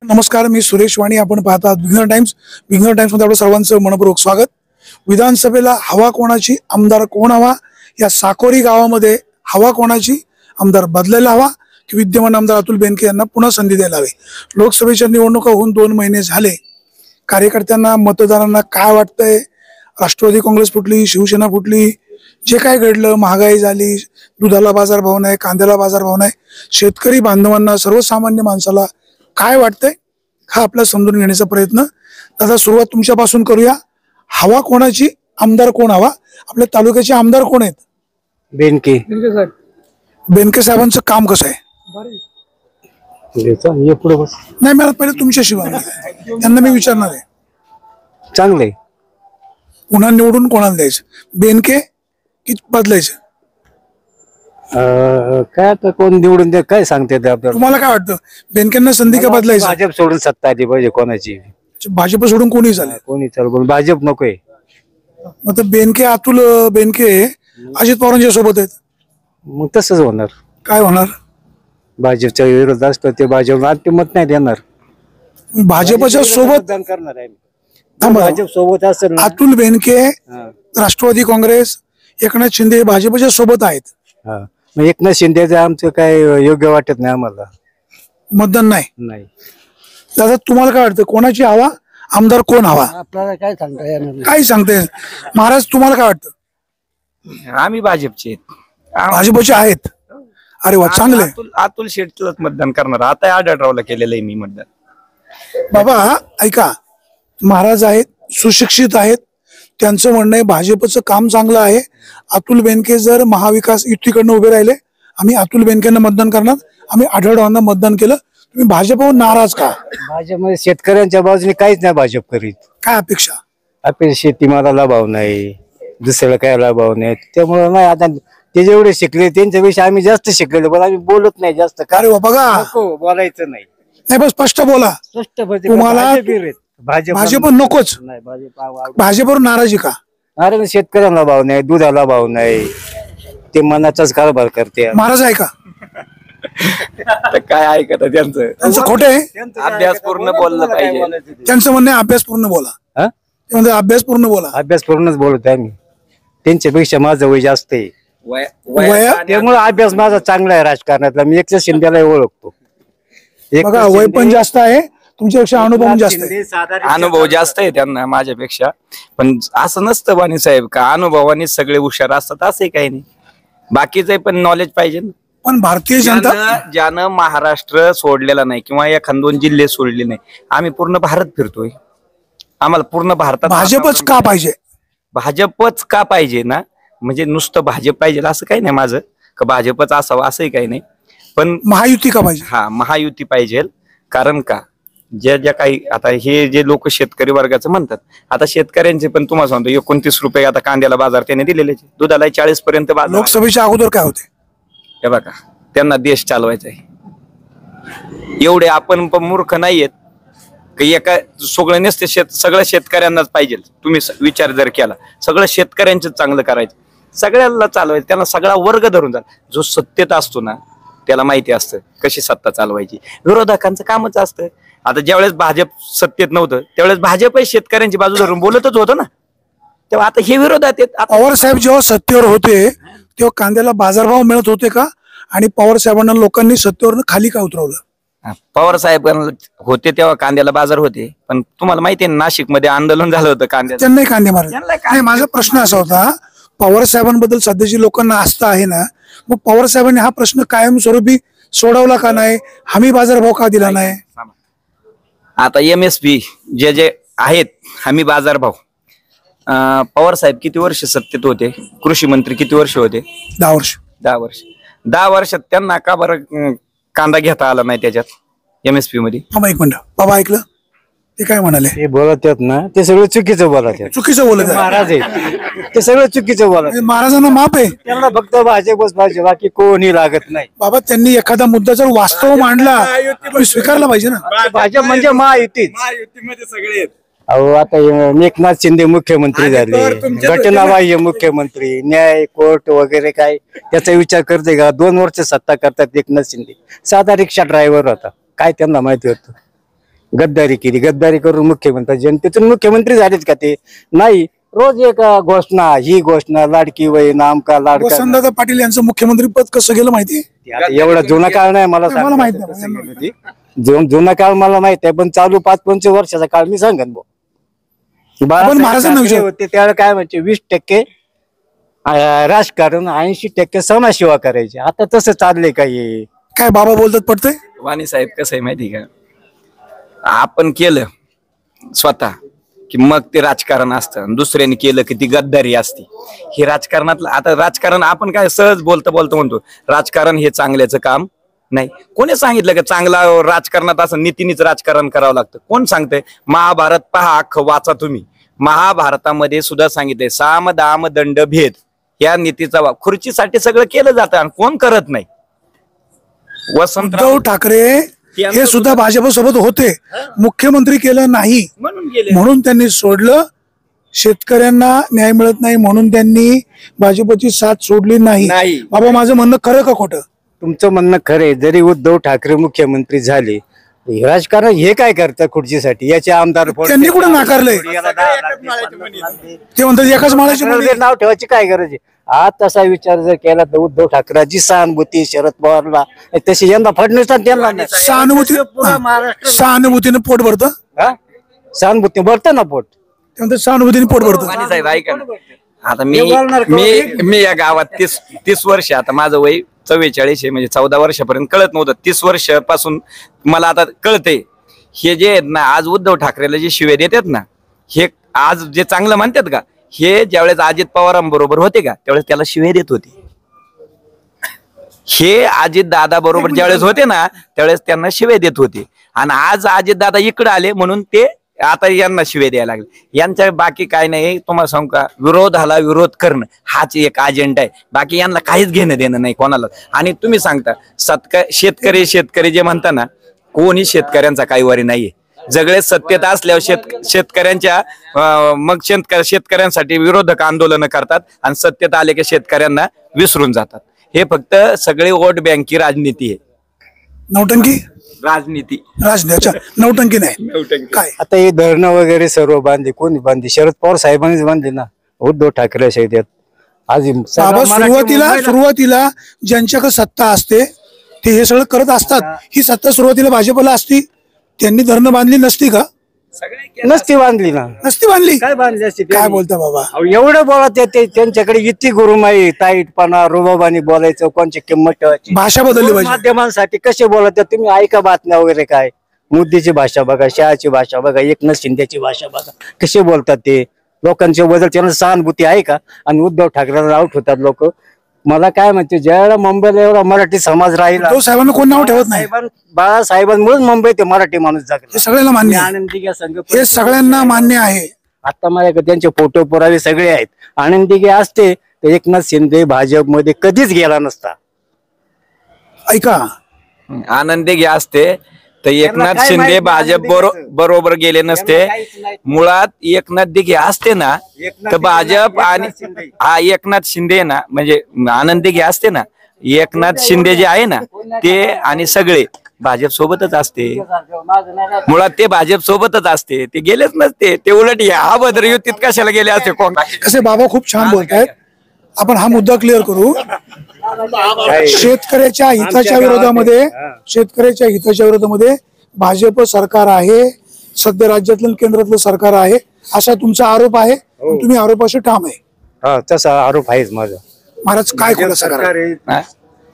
नमस्कार, मी सुरेश वाणी. आपण पाहतात विघ्नर टाइम्स. विघ्नर टाइम्स मध्ये आपलं सर्वांचं मनपूर्वक स्वागत. विधानसभेला हवा कोणाची, आमदार कोण हवा, या साकोरी गावामध्ये हवा कोणाची, आमदार बदलायला हवा की विद्यमान आमदार अतुल बेनके यांना पुन्हा संधी द्यायला हवी. लोकसभेच्या निवडणुका होऊन 2 महिने झाले. कार्यकर्त्यांना, मतदारांना काय वाटतंय? राष्ट्रवादी काँग्रेस फुटली, शिवसेना फुटली, जे काय घडलं, महागाई झाली, दुधाला बाजारभाव नाही, कांद्याला बाजारभाव नाही, शेतकरी बांधवांना, सर्वसामान्य माणसाला काय वाटतंय हा आपला समजून घेण्याचा प्रयत्न. दादा, सुरुवात तुमच्यापासून करूया. हवा कोणाची, आमदार कोण हवा? आपल्या तालुक्याचे आमदार कोण आहेत? बेनके. बेनके साहेबांचं काम कसं आहे? नाही, मला पहिले तुमच्याशी त्यांना मी विचारणार आहे. चांगले. पुन्हा निवडून कोणाला द्यायचं, बेनके की बदलायचं? काय आता कोण निवडून द्या काय सांगते ते आपल्याला. तुम्हाला काय वाटतं, बेनकेंना संधी का बदलायचं? भाजप सोडून सत्ता आली पाहिजे कोणाची. भाजप सोडून कोणी चालेल? कोणी चाल, पण भाजप नकोय. मग बेनके, अतुल बेनके अजित पवारांच्या सोबत आहेत. मग तसंच होणार. काय होणार? भाजपच्या विरोधात असतं ते भाजप अंतिम मत नाही देणार. भाजपच्या सोबत करणार आहे. थांबा. भाजप सोबत असेल ना. अतुल बेनके राष्ट्रवादी काँग्रेस, एकनाथ शिंदे भाजपच्या सोबत आहेत. मग एकनाथ शिंदेचं आमचं काय योग्य वाटत नाही आम्हाला. मतदान नाही. नाही. दादा, तुम्हाला काय वाटतं, कोणाची हवा, आमदार कोण हवा? आपल्याला काय सांगता येणार नाही. काय सांगते महाराज, तुम्हाला काय वाटतं? आम्ही भाजपचे भाजपचे आहेत. अरे वा, चांगले. अतुल शेटलाच मतदान करणार. आता आढळरावला केलेलं आहे मी मतदान. बाबा ऐका, महाराज आहेत, सुशिक्षित आहेत, त्यांचं म्हणणं आहे भाजपचं काम चांगलं आहे. अतुल बेनके जर महाविकास युतीकडनं उभे राहिले, आम्ही अतुल बेनकेंना मतदान करणार. आम्ही आढळरावांना मतदान केलं. तुम्ही भाजपवर नाराज का? भाजपमध्ये शेतकऱ्यांच्या बाजूने काहीच नाही भाजप करीत. काय अपेक्षा? आपल्या शेतीमालाला भाव नाही, दुसऱ्याला कायला भाव नाही. त्यामुळे नाही. आता ते जेवढे शिकले त्यांच्यापेक्षा आम्ही जास्त शिकलेलो, पण आम्ही बोलत नाही जास्त. अरे वा, बघा, बोलायचं नाही. नाही बस स्पष्ट बोला. तुम्हाला भाजप नकोच. भाजपवर नाराजी का? अरे शेतकऱ्यांना भाव नाही, दुधाला भाव नाही, ते मनाचाच कारभार करते. महाराज आहे का? काय ऐकत त्यांचं खोटं आहे. अभ्यास पूर्ण बोललं पाहिजे. त्यांचं म्हणणं आहे अभ्यास पूर्ण बोला. ते म्हणते अभ्यास पूर्ण बोला. अभ्यास पूर्णच बोलतो आम्ही. त्यांच्यापेक्षा माझं वय जास्त आहे, त्यामुळे अभ्यास माझा चांगला आहे राजकारणातला. मी एकच शिंदेला ओळखतो. बघा, वय पण जास्त आहे, तुमच्यापेक्षा अनुभव पण जास्त आहे. अनुभव जास्त आहे त्यांना माझ्यापेक्षा. पण असं नसतं वाणी साहेब का अनुभवाने सगळे हुशार असतात, असंही काही नाही. बाकीचं पण नॉलेज पाहिजे ना. पण भारतीय जनता, ज्यानं महाराष्ट्र सोडलेला नाही किंवा एखाद 2 जिल्हे सोडले नाही, आम्ही पूर्ण भारत फिरतोय. आम्हाला पूर्ण भारतात भाजपच का पाहिजे? भाजपच का पाहिजे ना, म्हणजे नुसतं भाजप पाहिजे असं काही नाही माझं, का भाजपच असावं असंही काही नाही. पण महायुती का पाहिजे? हा, महायुती पाहिजे. कारण का, ज्या काही आता हे जे लोक शेतकरी वर्गाचं म्हणतात, आता शेतकऱ्यांचे पण तुम्हाला सांगतो 29 रुपये आता कांद्याला बाजार त्याने दिलेले, दुधाला 40 पर्यंत बाजार. लोकसभेच्या अगोदर काय होते? हे बघा, त्यांना देश चालवायचा आहे. एवढे आपण पण मूर्ख नाहीयेत की एका सगळं नसते. सगळं शेतकऱ्यांनाच पाहिजे. तुम्ही विचार जर केला, सगळं शेतकऱ्यांचं चांगलं करायचं, सगळ्यांना चालवायचं. त्यांना सगळा वर्ग धरून जात. जो सत्तेत असतो ना त्याला माहिती असतं कशी सत्ता चालवायची. विरोधकांचं कामच असतं. आता ज्यावेळेस भाजप सत्तेत नव्हतं त्यावेळेस भाजप शेतकऱ्यांची बाजू धरून बोलतच होतं ना. तेव्हा आता हे विरोधात आहेत. पवार साहेब जेव्हा सत्तेवर होते तेव्हा कांद्याला बाजारभाव मिळत होते का? आणि पवार साहेबांना लोकांनी सत्तेवरनं खाली का उतरवलं? पवार साहेब होते तेव्हा कांद्याला बाजार होते. पण तुम्हाला माहिती आहे नाशिक मध्ये आंदोलन झालं होतं कांद्या, त्यांनाही कांदे मारले. माझा प्रश्न असा होता, पवार साहेबांबद्दल सध्याची लोकांना आस्था आहे ना, मग पवार साहेबांनी हा प्रश्न कायमस्वरूपी सोडवला का नाही? हमी बाजारभाव का दिला नाही? आता MSP जे आहेत, हमी बाजारभाव, पवार साहेब किती वर्ष सत्तेत होते? कृषी मंत्री किती वर्ष होते? 10 वर्ष. 10 वर्ष. 10 वर्षात त्यांना का बरं कांदा घेता आला नाही त्याच्यात MSP मध्ये? एक मिनिट, बाबा ऐकलं ते काय म्हणाले? ते बोलत आहेत ना, ते सगळं चुकीचं बोलत आहेत. चुकीचं बोलत आहे. महाराज आहे ते सगळं चुकीचं बोलत. महाराजांना माफ आहे. त्यांना फक्त भाजपच पाहिजे, बाकी कोणी लागत नाही. बाबा, त्यांनी एखादा मुद्दा जर वास्तव मांडला स्वीकारला पाहिजे ना. भाजप म्हणजे महायुतीच. महायुतीमध्ये सगळे आहेत. अहो, आता एकनाथ शिंदे मुख्यमंत्री झाले, घटनाबाह्य मुख्यमंत्री, न्याय कोर्ट वगैरे काय त्याचा विचार करते का? 2 वर्ष सत्ता करतात एकनाथ शिंदे. साधा रिक्षा ड्रायव्हर होता, काय त्यांना माहिती होतं? गद्दारी केली, गद्दारी करून मुख्यमंत्री, जनतेतून मुख्यमंत्री झालेत का ते? नाही. रोज एक घोषणा, ही घोषणा, लाडकी वहीन, आमका लाडका. वसंतदादा पाटील यांचं मुख्यमंत्री पद कसं गेलं माहिती? एवढा जुना काळ नाही मला मला माहित नाही. जुना काळ मला माहित आहे, पण चालू 5-25 वर्षाचा काळ मी सांगेन भाऊ. पण महाराजांना विचार होते त्यावेळेला काय म्हणजे 20% राजकारण, 80% समाजसेवा करायची. आता तसं चाललंय काही. काय बाबा बोलतात पडतंय? वाणी साहेब कसं आहे माहिती का, आपण केलं स्वतः की मग ते राजकारण असतं, दुसऱ्याने केलं की ती गद्दारी असते. हे राजकारणातलं, आता राजकारण आपण काय सहज बोलता म्हणतो राजकारण हे चांगल्याचं काम नाही. कोणी सांगितलं का चांगला राजकारणात असं नीतीनेच राजकारण करावं लागतं? कोण सांगतंय? महाभारत पहा, अख्खं वाचा तुम्ही. महाभारतामध्ये सुद्धा सांगितलंय साम दाम दंड भेद या नीतीचा खुर्चीसाठी सगळं केलं जातं आणि कोण करत नाही. उद्धव ठाकरे हे सुद्धा भाजपसोबत होते, मुख्यमंत्री केलं नाही म्हणून त्यांनी सोडलं. शेतकऱ्यांना न्याय मिळत नाही म्हणून त्यांनी भाजपची साथ सोडली नाही. बाबा माझं म्हणणं खरं का खोटं? तुमचं म्हणणं खरंय. जरी उद्धव ठाकरे मुख्यमंत्री झाले, राजकारण हे काय करतात खुर्चीसाठी? याचे आमदार त्यांनी कुठे नाकारलंय? ते म्हणतात एकाच माळ्याची नाव ठेवायची काय गरज आहे? आज तसा विचार जर केला तर उद्धव ठाकरेची सहानुभूती शरद पवारला तशी यंदा फडणवीस त्यांना सहानुभूतीने पोट भरतं. सहानुभूती भरतं ना पोट, त्यानंतर सहानुभूतीने पोट भरतं. साहेब ऐका ना, आता मी या गावात 30 वर्ष, आता माझं वय 44 आहे, म्हणजे 14 वर्षापर्यंत कळत नव्हतं. 30 वर्षापासून मला आता कळतंय. हे जे आहेत ना, आज उद्धव ठाकरेला जे शिवे देतात ना, हे आज जे चांगलं म्हणतात का, हे ज्यावेळेस अजित पवारांबरोबर होते का त्यावेळेस त्याला शिवे देत होते. हे अजित दादा बरोबर ज्यावेळेस होते ना त्यावेळेस त्यांना शिवे देत होते. आणि आज अजित दादा इकडे आले म्हणून ते आता यांना शिवे द्यायला लागले. यांच्या बाकी काय नाही. तुम्हाला सांगू का, विरोधाला विरोध करणं हाच एक अजेंडा आहे. बाकी यांना काहीच घेणं देणं नाही कोणाला. आणि तुम्ही सांगता शेतकरी जे म्हणता ना, कोणी शेतकऱ्यांचा काही वारी नाहीये. सगळे सत्तेत असल्यावर शेतकऱ्यांच्या मग शेतकऱ्यांसाठी विरोधक आंदोलन करतात आणि सत्तेत आले की शेतकऱ्यांना विसरून जातात. हे फक्त सगळे वोट बँकी राजनीती आहे. नौटंकी राजनीती अच्छा, नौटंकी नाही. काय आता हे धरणं वगैरे सर्व बांधले, कोणी बांधले? शरद पवार साहेबांनीच बांधले ना, उद्धव ठाकरे साहेब. आज बाबा सुरुवातीला ज्यांच्याकडे सत्ता असते ते हे सगळं करत असतात. ही सत्ता सुरुवातीला भाजपला असती, त्यांनी धरणं बांधली नसती का? नसती बांधली ना. नसती बांधली. काय बांधली असती? काय बोलता बाबा? एवढं बोलत ते त्यांच्याकडे इतकी गुरुमाई, ताईटपणा, रुबाबानी बोलायचं, कोणची किंमत ठेवायची, भाषा बदलली पाहिजे. माध्यमांसाठी कसे बोलत तुम्ही? ऐका बातम्या वगैरे, काय मोदीची भाषा बघा, शहाची भाषा बघा, एकनाथ शिंदेची भाषा बघा, कसे बोलतात ते. लोकांच्या बद्दल त्यांना सहानुभूती आहे का? आणि उद्धव ठाकरेला आउट होतात लोक. मला काय म्हणते, ज्यावेळेला मुंबईला एवढा मराठी समाज राहिला, उद्धव साहेबांना कोण नाव ठेवत नाही. बाळासाहेबांमुळेच मुंबईत माराठी माणूस जागला. हे सगळ्यांना मान्य आहे. आनंदी संघ हे सगळ्यांना मान्य आहे. आता माझ्याकडे त्यांचे फोटो पुरावे सगळे आहेत. आनंदी असते तर एकनाथ शिंदे भाजपमध्ये कधीच गेला नसता. ऐका, आनंदी असते तर एकनाथ शिंदे भाजप बरोबर गेले नसते. मुळात एकनाथ दिघे असते ना तर भाजप आणि एकनाथ शिंदे ना, म्हणजे आनंद दिघे असते ना, एकनाथ शिंदे जे आहे ना ते आणि सगळे भाजप सोबतच असते. मुळात ते भाजप सोबतच असते, ते गेलेच नसते. ते उलट या बद्र युतीत कशाला गेले असते? कोण कसे बाबा खूप छान बोलतायत. आपण हा मुद्दा क्लिअर करू. शेतकऱ्याच्या हिताच्या विरोधामध्ये भाजप सरकार आहे, सध्या राज्यातलं केंद्रातलं सरकार आहे असा तुमचा आरोप आहे. तुम्ही आरोपाशी ठाम आहे? तसा आरोप आहेच माझा. महाराज काय खुलासा करा?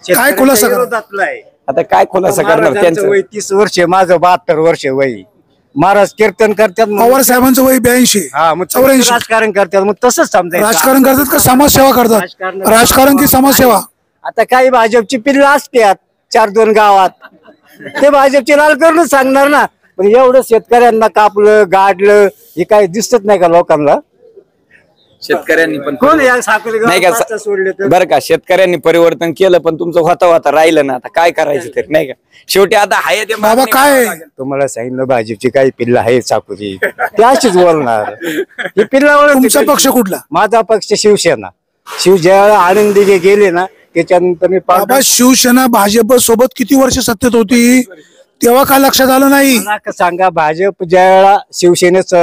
काय खुलासा करा? आता काय खुलासा करणार? त्यांचं वय 30 वर्ष, माझं 72 वर्ष वय. महाराज कीर्तन करतात, पवार साहेबांचं वय 82, 84. राजकारण करतात, मग तसंच समजायचं. राजकारण करतात का समाजसेवा करतात? राजकारण की समाजसेवा? आता काही भाजपची पिल्लं असतात 4-2 गावात, ते भाजपचे लाल करूनच सांगणार ना. पण एवढं शेतकऱ्यांना कापलं, गाडलं, हे काय दिसत नाही का लोकांना? शेतकऱ्यांनी पण कोण या साखरी नाही का सोडले बरं का, शेतकऱ्यांनी परिवर्तन केलं पण तुमचं होता राहिलं ना. आता काय करायचं तरी, नाही का? शेवटी आता आहे ते बाबा. काय तुम्हाला सांगितलं, भाजपची काही पिल्लं आहेत साकुरी, ते अशीच बोलणार. ही पिल्ला. तुमचा पक्ष कुठला? माझा पक्ष शिवसेना. ज्यावेळेला आनंदी गेले ना त्याच्यानंतर मी बाबा शिवसेना भाजप सोबत किती वर्ष सत्तेत होती? तेव्हा का लक्षात आलं नाही? मला का सांगा, भाजप ज्यावेळेला शिवसेनेच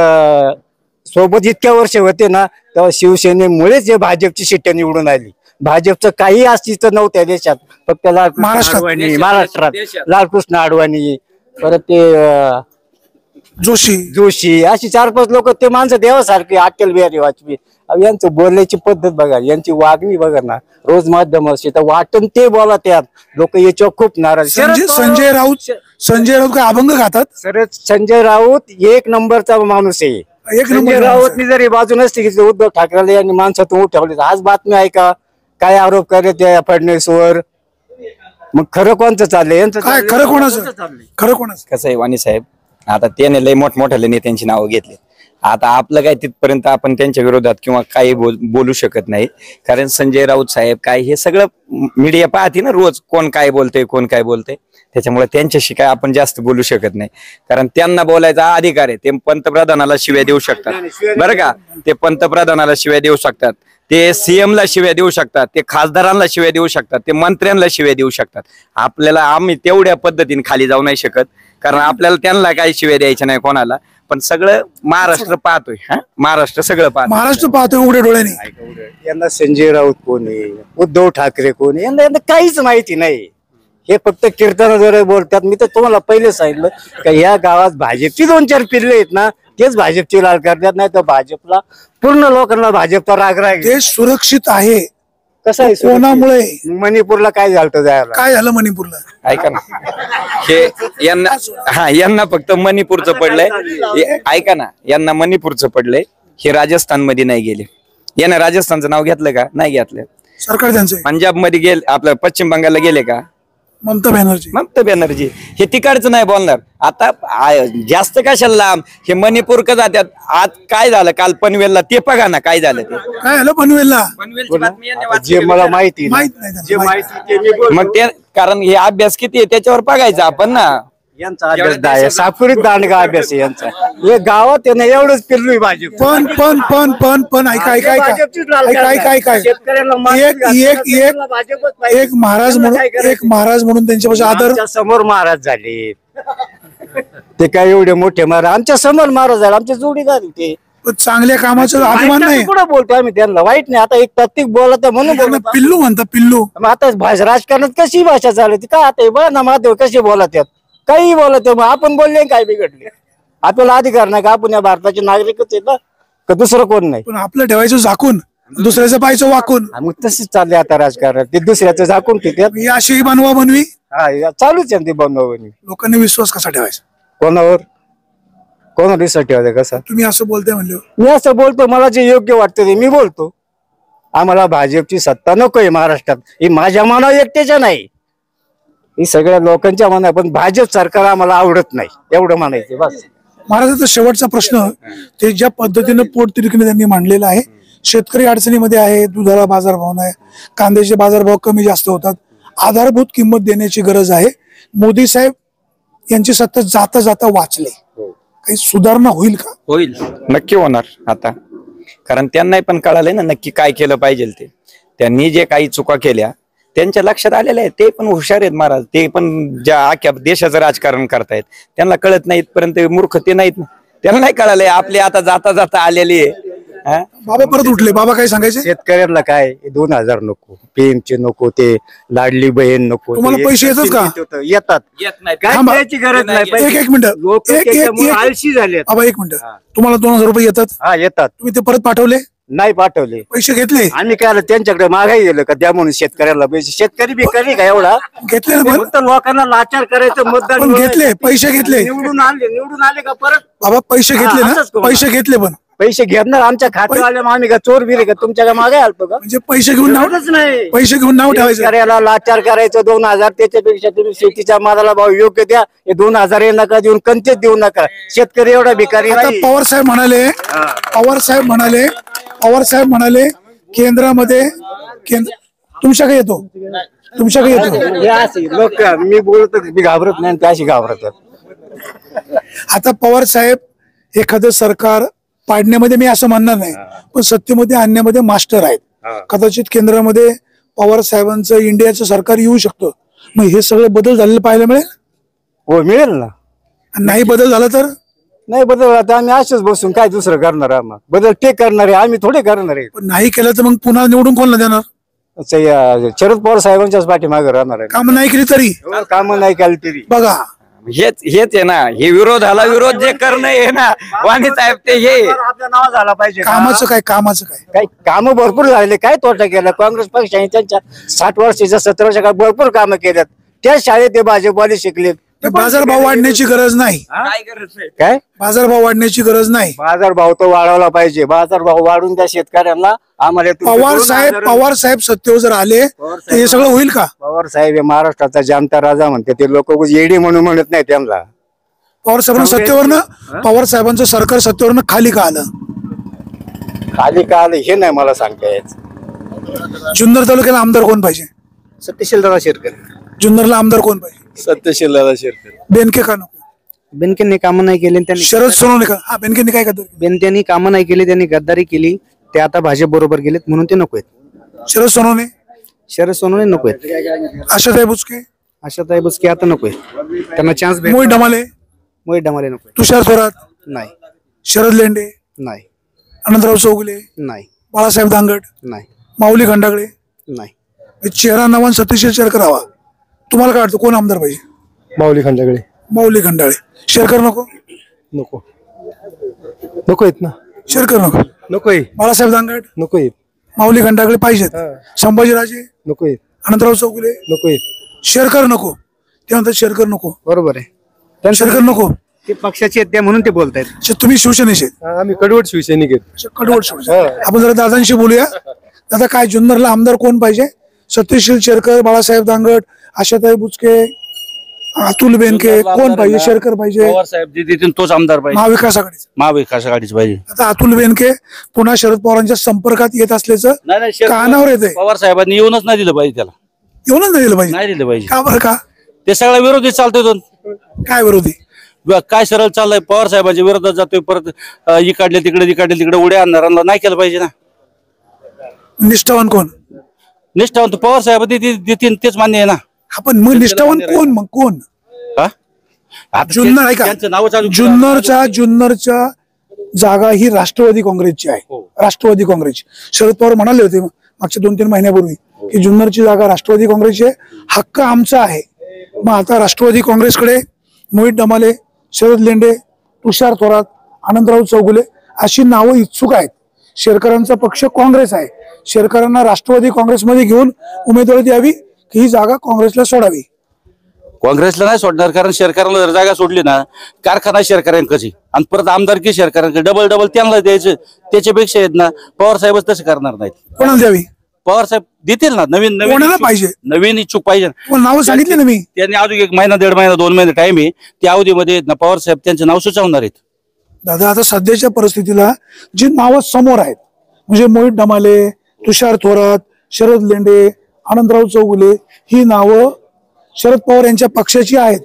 सोबत इतक्या वर्ष होते ना, तेव्हा शिवसेनेमुळेच जे भाजपची सीट निवडून आली. भाजपचं काही अस्तित्व नव्हत्या देशात. फक्त महाराष्ट्रात. महाराष्ट्रात लालकृष्ण अडवाणी, परत ते जोशी अशी 4-5 लोक, ते माणसं देवासारखी. अटल बिहारी वाजपेयी. यांचं बोलण्याची पद्धत बघा, यांची वागणी बघा ना, रोज माध्यमाशी तर वाटून ते बोला त्यात. लोक याच्यावर खूप नाराज. संजय राऊत काय अभंग खातात? सर, संजय राऊत एक नंबरचा माणूस आहे. एक नंबर संजय राऊतनी जरी बाजू नसती घेतली उद्धव ठाकरेला यांनी माणसातून उठवले, आज बातमी आहे का काय आरोप करत फडणवीसवर? मग खरं कोणचं चाललंय? यांचं काय खरं कोणाचं? कसं आहे वाणी साहेब, आता त्याने लय मोठमोठ्या नेत्यांची नावं घेतली. आता आपलं काय तिथपर्यंत आपण त्यांच्या विरोधात किंवा काही बोलू शकत नाही. कारण संजय राऊत साहेब काय हे सगळं मीडिया पाहते ना रोज, कोण काय बोलतंय कोण काय बोलतंय. त्याच्यामुळे त्यांच्याशी काय आपण जास्त बोलू शकत नाही. कारण त्यांना बोलायचा अधिकार आहे. ते पंतप्रधानाला शिव्या देऊ शकतात बरं का, ते पंतप्रधानाला शिव्या देऊ शकतात, ते सीएम ला शिव्या देऊ शकतात, ते खासदारांना शिव्या देऊ शकतात, ते मंत्र्यांना शिव्या देऊ शकतात. आपल्याला आम्ही तेवढ्या पद्धतीने खाली जाऊ नाही शकत, कारण आपल्याला त्यांना काही शिव्या द्यायच्या नाही कोणाला. पण सगळं महाराष्ट्र पाहतोय. महाराष्ट्र सगळं पाहतोय उघड्या डोळ्याने. यांना संजय राऊत कोण आहे, उद्धव ठाकरे कोण आहे, यांना काहीच माहिती नाही. हे फक्त कीर्तनाद्वारे बोलतात. मी तर तुम्हाला पहिले सांगितलं का या गावात भाजपची 2-4 पिल्ले आहेत ना, तेच भाजपची लाल करतात. नाही तर भाजपला पूर्ण लोकांना भाजपचा राग. ते सुरक्षित आहे. कसं आहे कोणामुळे? मणिपूरला काय झालं जायला? काय झालं मणिपूरला? ऐका ना, हे यांना फक्त मणिपूरचं पडलंय. ऐका ना, यांना मणिपूरचं पडलंय. हे राजस्थान मध्ये नाही गेले. यानं राजस्थानचं नाव घेतलं का? नाही घेतलं. सरकार त्यांचं. पंजाब मध्ये गेले, आपलं पश्चिम बंगालला गेले का? ममता बॅनर्जी हे तिकडचं नाही बोलणार. आता जास्त कशाला लांब, हे मणिपूर का जात्यात. आज काय झालं काल पनवेलला, ते बघा ना काय झालं. ते काय झालं पनवेलला? जे मला माहिती माहित नाही. मग ते कारण हे अभ्यास किती आहे त्याच्यावर बघायचा आपण ना. यांचा अभ्यास साकुरीत दांडगा अभ्यास आहे यांचा. हे गावात आहे ना एवढंच पिल्लू भाजप. पण ऐका एक महाराज म्हणून त्यांच्यापासून आदर. समोर महाराज झाले ते काय एवढे मोठे महाराज आमच्या समोर महाराज झाले, आमचे जोडीदार ते. चांगल्या कामाचा अभिमान नाही. कुठं बोलतो आम्ही त्यांना, वाईट नाही. आता एक प्रत्येक बोलत म्हणून पिल्लू म्हणतात. पिल्लू आता राजकारणात कशी भाषा चालते काय? आता बघा ना माधव कसे बोलत, काही बोलत. मग आपण बोलले काय बिघडले? आपल्याला अधिकार नाही का? आपण या भारताचे नागरिकच आहे का दुसरं कोण नाही? पण आपलं ठेवायचं झाकून, दुसऱ्याचं पाहायचं वाकून. मग तसेच चालले आता राजकारण. ते दुसऱ्याचं झाकून ठेवतात. अशी बनवी चालूच आहे ते बनवणी. लोकांनी विश्वास कसा ठेवायचा? कोणावर विश्वास ठेवायचा कसा? तुम्ही असं बोलताय म्हणलं. मी असं बोलतो, मला जे योग्य वाटतं ते मी बोलतो. आम्हाला भाजपची सत्ता नकोय महाराष्ट्रात. ही माझ्या मनावर एकट्याच्या नाही, ही सगळ्या लोकांच्या मनात. पण भाजप सरकार आम्हाला आवडत नाही, एवढं म्हणायचं बस. महाराजांचा शेवटचा प्रश्न, ते ज्या पद्धतीने पोटतिडकीने त्यांनी मांडलेला आहे, शेतकरी अडचणीमध्ये आहे, दुधाला बाजारभाव नाही, कांद्याचे बाजारभाव कमी जास्त होतात, आधारभूत किंमत देण्याची गरज आहे. मोदी साहेब यांची सत्ता जाता जाता वाचले, काही सुधारणा होईल का? होईल, नक्की होणार. आता कारण त्यांनाही पण कळालंय ना नक्की काय केलं पाहिजे. ते त्यांनी जे काही चुका केल्या त्यांच्या लक्षात आलेलं आहे. ते पण हुशार आहेत महाराज. ते पण ज्या आख्या देशाचं राजकारण करतायत त्यांना कळत नाहीत, पर्यंत मूर्ख ते नाहीत. त्यांना नाही कळालंय आपले आता जाता जाता आलेली आहे. बाबा परत उठले. बाबा काय सांगायचे? शेतकऱ्यांना काय 2000 नको, पीएमचे नको, ते लाडली बहीण नको. तुम्हाला पैसे येतात का? येतात. काय द्यायची गरज नाही. एक मिनिट, आळशी झाले. बाबा एक मिनिट, तुम्हाला 2000 रुपये येतात? हा येतात. तुम्ही ते परत पाठवले? नाही पाठवले. पैसे घेतले? आम्ही काय त्यांच्याकडे मागाई गेलो का द्या म्हणून शेतकऱ्याला पैसे? शेतकरी बेकारी का एवढा? घेतले ना? फक्त लोकांना लाचार करायचं, मतदान घेतले, पैसे घेतले, निवडून आले का परत? बाबा पैसे घेतले ना? पैसे घेतले पण पैसे घेणार आमच्या खात्यावाले. आम्ही का चोर बिरे का तुमच्या मागे आलतो का? म्हणजे पैसे घेऊन नाव नाही, पैसे घेऊन नाव ठेवायचं, शेतकऱ्याला लाचार करायचं. 2000 त्याच्यापेक्षा तुम्ही शेतीच्या मालाला भाव योग्य द्या. हे 2000 नका देऊन कंतेच देऊ नका. शेतकरी एवढा भिकारी नाही. पवार साहेब म्हणाले केंद्रामध्ये तुमच्याकडे येतो, तुमच्याकडे येतो. लोक मी बोलतो मी घाबरत नाही, त्याशी घाबरतात. आता पवार साहेब एखादं सरकार पाडण्यामध्ये मी असं म्हणणार नाही, पण सत्तेमध्ये आणण्यामध्ये मास्टर आहेत. कदाचित केंद्रामध्ये पवार साहेबांचं इंडियाचं सरकार येऊ शकतं. मग हे सगळं बदल झालेलं पाहायला मिळेल. हो मिळेल ना. आणि नाही बदल झाला तर नाही बदल आता आम्ही असेच बसून काय दुसरं करणार आम्हाला बदल ते करणार आहे आम्ही थोडे करणार आहे. पण नाही केलं तर मग पुन्हा निवडून कोणाला देणार? शरद पवार साहेबांच्याच पाठीमागे राहणार आहे. काम नाही केली तरी कामं नाही केली तरी. बघा हेच आहे ना, हे विरोधाला विरोध जे करणं आहे ना वाणी साहेब, ते हे आपलं नाव झाला पाहिजे. कामाचं काय काही कामं भरपूर झाले. काय तोटा केला काँग्रेस पक्षाने त्यांच्या 60 वर्षाच्या 17 वर्षात भरपूर कामं केल्यात. त्या शाळेत ते भाजपवाले शिकले. बाजारभाव वाढण्याची गरज नाही. काय गरज आहे? काय बाजारभाव वाढण्याची गरज नाही. बाजारभाव तो वाढवला पाहिजे. बाजारभाव वाढून त्या शेतकऱ्यांना आम्हाला पवार साहेब सत्तेवर जर आले तर हे सगळं होईल का? पवार साहेब हे महाराष्ट्राचा जाणता राजा म्हणते. ते लोक येडी म्हणून म्हणत नाही त्यांना. पवार साहेबांचं सरकार सत्तेवरनं खाली का आलं? खाली का आलं हे नाही मला सांगता येत. जुन्नर तालुक्याला आमदार कोण पाहिजे? सत्यशीलदादा शेरकर. जुन्नरला आमदार कोण पाहिजे? सत्यशीलदादा शेरकर. बेनके का नको? बेनकेंनी कामं नाही केली त्यांनी. शरद सोनवणे का? हा, बेनकेंनी काय करतो? बेनकेंनी कामं नाही केली, त्यांनी गद्दारी केली. ते आता भाजप बरोबर गेलेत म्हणून ते नको आहेत. शरद सोनवणे, शरद सोनवणे नको आहेत. आशाताई बुचके, आशाताई बुचके आता नको आहेत. त्यांना चान्स मोहित डमाले, मोहित डमाले नको आहेत. तुषार थोरात नाही शरद लेंडे, नाही अनंतराव चौगुले, नाही बाळासाहेब दांगट, नाही माऊली खंडागळे, नाही. हे चेहरा नवान सतीश शेरकर हवा. तुम्हाला काय वाटतं कोण आमदार पाहिजे? माऊली खंडागळे. माऊली खंडागळे. शेरकर नको? नको नको आहेत ना. शेरकर नको. नको आहे. बाळासाहेब दांगट, नको आहेत. माऊली खंडागळे पाहिजेत. संभाजीराजे, नको आहेत. अनंतराव चौगुले, नको आहेत. शेरकर नको. ते म्हणतात शेरकर नको. बरोबर आहे. शेरकर नको. ते पक्षाचे आहेत त्या म्हणून ते बोलतायत. अच्छा, तुम्ही शिवसेनेचे आहेत? आम्ही कडवट शिवसैनिक आहेत. अच्छा, कडवट शिवसेना. आपण जरा दादांशी बोलूया. दादा, काय जुन्नरला आमदार कोण पाहिजे? सत्यशील शेरकर, बाळासाहेब दांगट, आशाताई बुचके, अतुल बेनके, कोण पाहिजे? शेरकर पाहिजे? पवार साहेब जे देतील तोच आमदार पाहिजे. महाविकास आघाडीचा. महाविकास आघाडीच पाहिजे. आता अतुल बेनके पुन्हा शरद पवारांच्या संपर्कात येत असल्याचं कानावर येते. पवार साहेबांनी येऊनच नाही दिलं पाहिजे त्याला. येऊनच नाही दिलं पाहिजे. नाही दिलं पाहिजे. का बरं? का ते सगळ्या विरोधी चालतोय तो. काय विरोधी? काय सरळ चाललंय पवार साहेबांच्या विरोधात जातोय. परत इकडले तिकडे उड्या आणणाऱ्यांना नाही केलं पाहिजे ना. निष्ठावान कोण? निष्ठावंत पवार साहेब देतील तेच मान्य आहे ना. आपण मग निष्ठावान कोण? मग कोण? हा? आता जुन्नर आहे का? त्यांचं नाव चालू. जुन्नरच्या जागा ही राष्ट्रवादी काँग्रेसची आहे. राष्ट्रवादी काँग्रेसची. शरद पवार म्हणाले होते मागच्या 2-3 महिन्यापूर्वी की जुन्नरची जागा राष्ट्रवादी काँग्रेसची आहे, हक्क आमचा आहे. मग आता राष्ट्रवादी काँग्रेसकडे मोहित डमाले, शरद लेंडे, तुषार थोरात, आनंदराव चौगुले अशी नावं इच्छुक आहेत. शेरकरांचा पक्ष काँग्रेस आहे. शेरकरांना राष्ट्रवादी काँग्रेसमध्ये घेऊन उमेदवारी द्यावी की ही जागा काँग्रेसला सोडावी? काँग्रेसला नाही सोडणार, कारण शेरकरांना जर जागा सोडली ना कारखाना शेरकऱ्यांकडची आणि परत आमदारकी शेरकऱ्यांकडे डबल त्यांना द्यायचं. त्याच्यापेक्षा आहेत ना पवार साहेबच तसं करणार नाहीत. कोणाला द्यावी? पवार साहेब देतील ना. नवीन कोणाला पाहिजे? नवीन इच्छुक पाहिजे. नाव सांगितले ना मी. त्यांनी अजून 1 महिना 1.5 महिना 2 महिने टाइम आहे. त्या अवधीमध्ये ना पवार साहेब त्यांचं नाव सुचवणार आहेत. दादा, आता सध्याच्या परिस्थितीला जी नावं समोर आहेत म्हणजे मोहित डमाले, तुषार थोरात, शरद लेंडे, आनंदराव चौगुले, ही नावं शरद पवार यांच्या पक्षाची आहेत.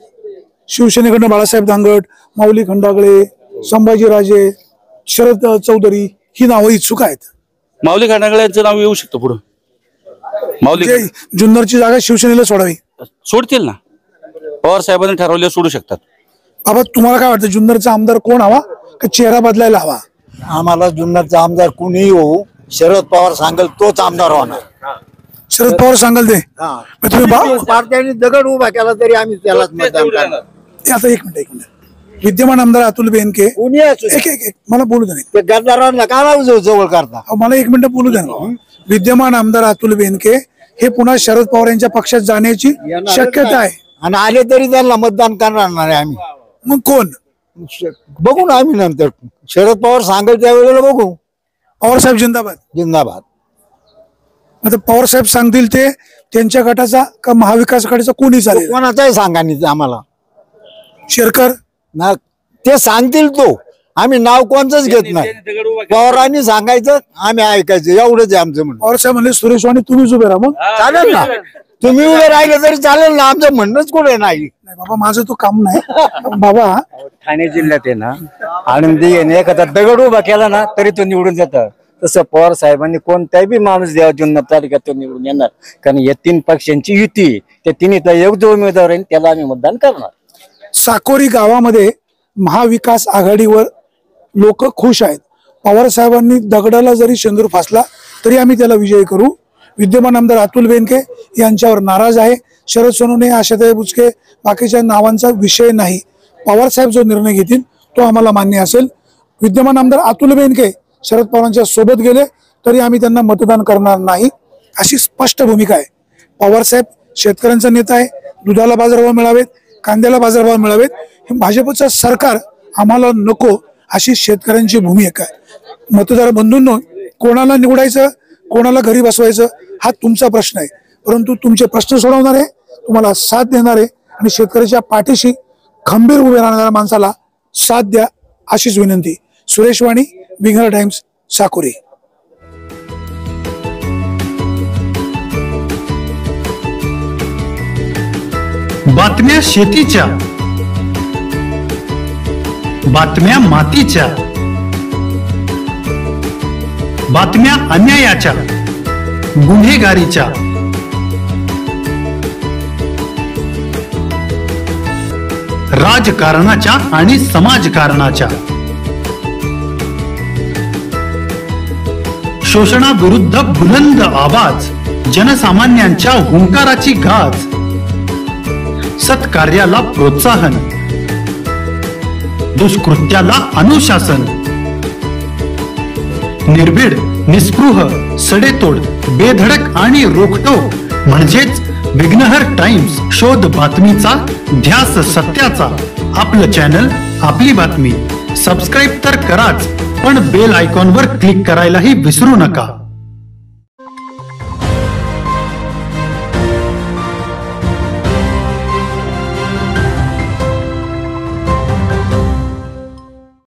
शिवसेनेकडनं बाळासाहेब दांगट, माऊली खंडागळे, संभाजीराजे, शरद चौधरी ही नावं इच्छुक आहेत. माऊली खंडागळे यांचं नाव येऊ शकतं पुढं. माऊली जुन्नरची जागा शिवसेनेला सोडावी सोडतील ना. पवार साहेबांनी ठरवले सोडू शकतात. बाबा, तुम्हाला काय वाटतं जुन्नरचा आमदार कोण हवा का चेहरा बदलायला हवा? आम्हाला जुन्नरचा आमदार कुणीही हो, शरद पवार सांगेल तोच आमदार होणार. शरद पवार सांगाल ते. पार्ट्याने दगड उभा केला तरी आम्ही त्यालाच मतदान करणार. आता एक मिनिट. विद्यमान आमदार अतुल बेनके, कुणी असू दे. एक मला बोलू द्या. ते गद्दारांना का जवळ करता? मला 1 मिनिट बोलू द्या ना. विद्यमान आमदार अतुल बेनके हे पुन्हा शरद पवार यांच्या पक्षात जाण्याची शक्यता आहे. आणि आले तरी त्यांना मतदान करणार नाही आम्ही. मग कोण? बघू ना आम्ही नंतर. शरद पवार सांगेल त्यावेळेला बघू. पवार साहेब जिंदाबाद. जिंदाबाद. आता पवार साहेब सांगतील ते त्यांच्या गटाचा का महाविकास आघाडीचा कोणी चालेल? कोणाचाही सांगा नाही आम्हाला. शेरकर ना ते सांगतील तो. आम्ही नाव कोणतंच घेत नाही. पवारांनी सांगायचं आम्ही ऐकायचं, एवढंच आहे आमचं म्हणणं. पवार साहेब म्हणले सुरेश वाणी तुम्हीच उभे राहा. मग चालेल ना. तुम्ही उभे राहिले तरी चालेल ना. आमचं म्हणणंच कुठे नाही. बाबा, माझं तो काम नाही बाबा. ठाणे जिल्ह्यात आहे ना आनंदी याने एखादा दगड उभा केला ना तरी तो निवडून जातात. तसं पवार साहेबांनी कोणताही बी माणूस द्यावा जुन्नर तालुक्यात तो निवडून येणार. कारण या 3 पक्षांची युती, त्या तिन्हीचा एक जो उमेदवार आहे त्याला आम्ही मतदान करणार. साकोरी गावामध्ये महाविकास आघाडीवर लोक खुश आहेत. पवार साहेबांनी दगडाला जरी शेंदूर फासला तरी आम्ही त्याला विजयी करू. विद्यमान आमदार अतुल बेनके यांच्यावर नाराज आहे. शरद सोनवणे, आशाताई बुचके, बाकीच्या नावांचा विषय नाही. पवार साहेब जो निर्णय घेतील तो आम्हाला मान्य असेल. विद्यमान आमदार अतुल बेनके शरद पवारांच्या सोबत गेले तरी आम्ही त्यांना मतदान करणार नाही, अशी स्पष्ट भूमिका आहे. पवार साहेब शेतकऱ्यांचा नेता आहे. दुधाला बाजारभाव मिळावेत, कांद्याला बाजारभाव मिळावेत. हे भाजपचं सरकार आम्हाला नको, अशी शेतकऱ्यांची भूमिका आहे. मतदार बंधूंनो, कोणाला निवडायचं, कोणाला घरी बसवायचं हा तुमचा प्रश्न आहे, परंतु तुमचे प्रश्न सोडवणारे, तुम्हाला साथ देणारे आणि शेतकऱ्याच्या पाठीशी खंबीर उभे राहणाऱ्या माणसाला साथ द्या, अशीच विनंती. सुरेश वाणी, विंगर टाइम्स, साकोरी. बातम्या शेतीच्या, बातम्या मातीच्या, बातम्या अन्यायाच्या, गुन्हेगारीच्या, राजकारणाच्या आणि समाजकारणाच्या, शोषणाविरुद्ध बुलंद आवाज, जनसामान्यांच्या हुंकाराची गाज, सत्कार्याला प्रोत्साहन, दुष्कृत्याला अनुशासन, निर्भीड, निस्पृह, सडेतोड, बेधडक आणि रोखटोक म्हणजेच विघ्नहर टाइम्स. शोध बातमीचा, ध्यास सत्याचा. आपलं चॅनल, आपली बातमी. सबस्क्राईब तर कराच, पण बेल आयकॉनवर क्लिक करायलाही विसरू नका.